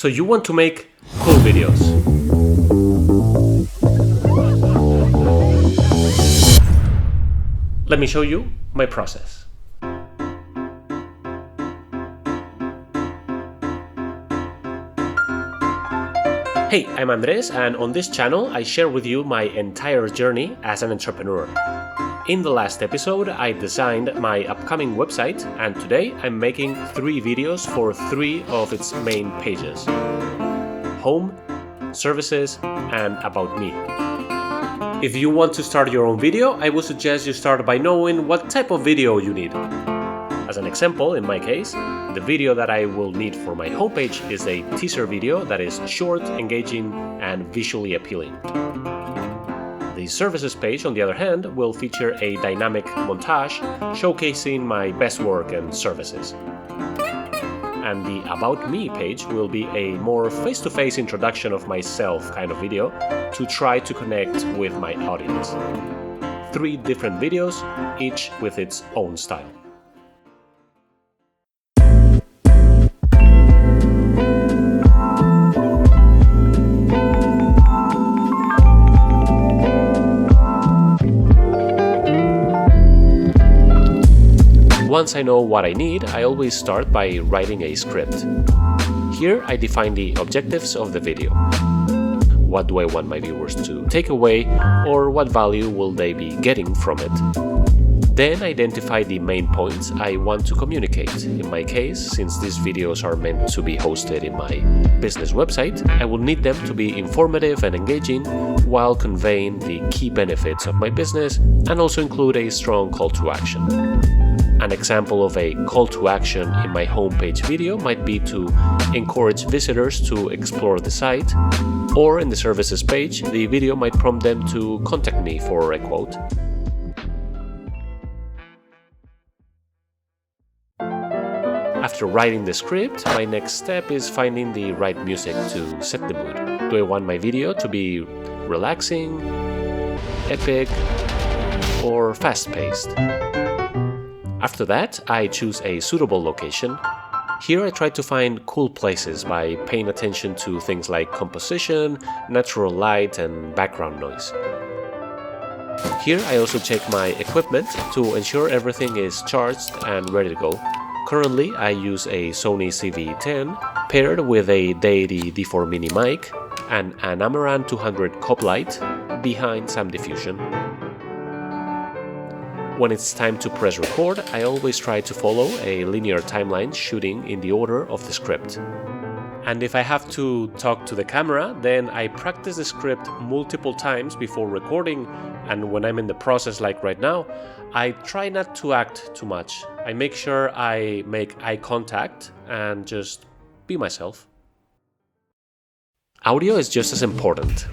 So you want to make cool videos. Let me show you my process. Hey, I'm Andres, and on this channel I share with you my entire journey as an entrepreneur. In the last episode I designed my upcoming website, and today I'm making 3 videos for 3 of its main pages: Home, Services, and About Me. If you want to start your own video, I would suggest you start by knowing what type of video you need. As an example, in my case, the video that I will need for my homepage is a teaser video that is short, engaging, and visually appealing. The services page, on the other hand, will feature a dynamic montage showcasing my best work and services. And the About Me page will be a more face-to-face introduction of myself kind of video to try to connect with my audience. 3 different videos, each with its own style. Once I know what I need, I always start by writing a script. Here I define the objectives of the video. What do I want my viewers to take away, or what value will they be getting from it? Then identify the main points I want to communicate. In my case, since these videos are meant to be hosted in my business website, I will need them to be informative and engaging while conveying the key benefits of my business, and also include a strong call to action. An example of a call to action in my homepage video might be to encourage visitors to explore the site, or in the services page, the video might prompt them to contact me for a quote. After writing the script, my next step is finding the right music to set the mood. Do I want my video to be relaxing, epic, or fast-paced? After that, I choose a suitable location. Here I try to find cool places by paying attention to things like composition, natural light, and background noise. Here I also check my equipment to ensure everything is charged and ready to go. Currently I use a Sony CV10 paired with a Deity D4 mini mic and an Amaran 200 cop light behind some diffusion. When it's time to press record, I always try to follow a linear timeline shooting in the order of the script. And if I have to talk to the camera, then I practice the script multiple times before recording, and when I'm in the process like right now, I try not to act too much. I make sure I make eye contact and just be myself. Audio is just as important.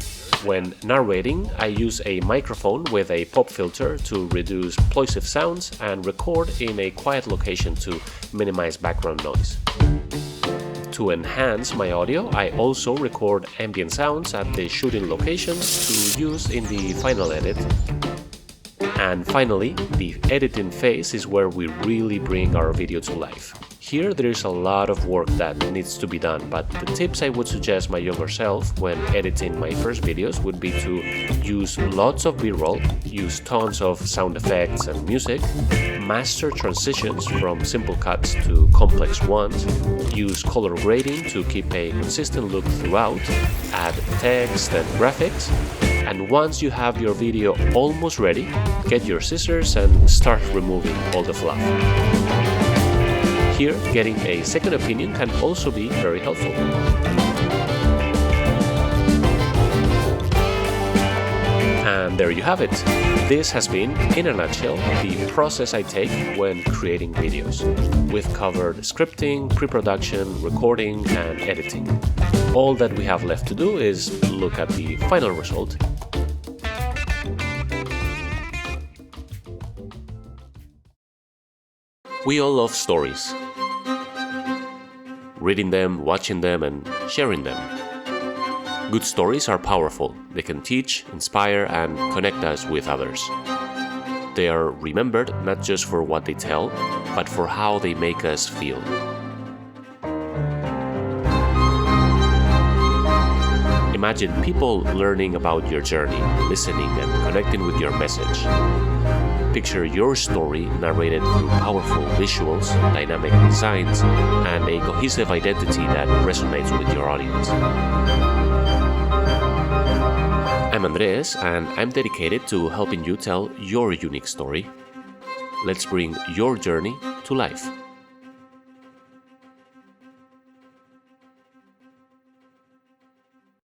When narrating, I use a microphone with a pop filter to reduce plosive sounds and record in a quiet location to minimize background noise. To enhance my audio, I also record ambient sounds at the shooting locations to use in the final edit. And finally, the editing phase is where we really bring our video to life. Here there is a lot of work that needs to be done, but the tips I would suggest my younger self when editing my first videos would be to use lots of B-roll, use tons of sound effects and music, master transitions from simple cuts to complex ones, use color grading to keep a consistent look throughout, add text and graphics, and once you have your video almost ready, get your scissors and start removing all the fluff. Here, getting a second opinion can also be very helpful. And there you have it. This has been, in a nutshell, the process I take when creating videos. We've covered scripting, pre-production, recording, and editing. All that we have left to do is look at the final result. We all love stories. Reading them, watching them, and sharing them. Good stories are powerful. They can teach, inspire, and connect us with others. They are remembered not just for what they tell, but for how they make us feel. imagine people learning about your journey, listening and connecting with your message. Picture your story narrated through powerful visuals, dynamic designs, and a cohesive identity that resonates with your audience. I'm Andres, and I'm dedicated to helping you tell your unique story. Let's bring your journey to life.